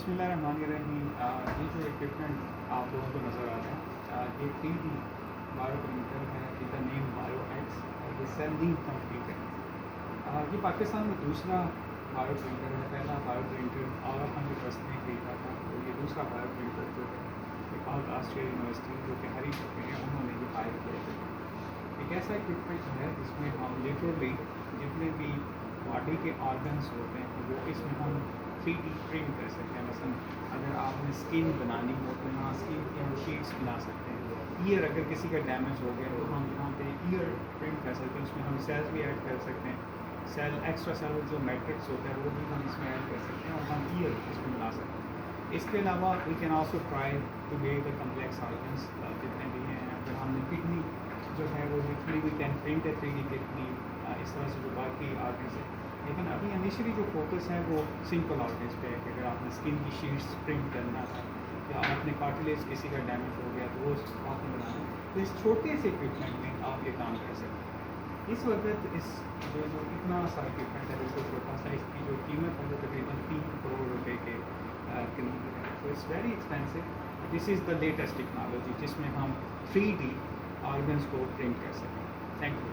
بسم اللہ الرحمن الرحیم. یہ جو اکوپمنٹ آپ لوگوں کو نظر آ رہا ہے یہ 3D بایو پرنٹر ہے with the name bio x اور یہ سیلنگ کمپلیٹ ہے. یہ پاکستان میں دوسرا بایو پرنٹر ہے. پہلا بایو پرنٹر اور 100% میں خریدا تھا تو یہ دوسرا بایو پرنٹر جو ہے یہ آؤٹ آسٹریلیا یونیورسٹی جو کہ ہری چکے ہیں انہوں نے یہ ہائر کیا ہے. ایک ایسا اکوپمنٹ ہے جس میں ہم لٹرلی جتنے بھی باڈی کے آرگنس ہوتے ہیں وہ اس میں ہم 3D پرنٹ کر سکتے ہیں. مثلا اگر آپ نے اسکن بنانی ہو تو یہاں اسکن کی ہم شیٹس بنا سکتے ہیں. ایئر اگر کسی کا ڈیمیج ہو گیا تو ہم یہاں پہ ایئر پرنٹ کر سکتے ہیں. اس میں ہم سیلز بھی ایڈ کر سکتے ہیں. سیل ایکسٹرا سیل جو میٹرکس ہوتا ہے وہ بھی ہم اس میں ایڈ کر سکتے ہیں اور ہم ایئر اس میں بنا سکتے ہیں. اس کے علاوہ we can also try to make the complex organs جتنے بھی ہیں. اگر ہم نے کڈنی جو ہے وہ لٹرلی وی کین پرنٹ ہے 3D کڈنی اس طرح سے جو باقی آرگنس ہیں. لیکن ابھی انیشلی جو فوکس ہے وہ سمپل آرگنس پہ ہے کہ اگر آپ نے اسکن کی شیٹس پرنٹ کرنا ہے یا آپ نے کارٹلیج کسی کا ڈیمیج ہو گیا تو وہ آپ نے بنانا ہے تو اس چھوٹے سے اکوپمنٹ میں آپ یہ کام کر سکتے ہیں. اس وقت اس جو اتنا سا اکوپمنٹ ہے بالکل چھوٹا سا اس کی جو قیمت ہے وہ تقریباً 3 کروڑ روپے کے قریب ہے. تو it's very expensive. This is the latest technology جس میں ہم 3D آرگنس کو پرنٹ کر سکیں. Thank you.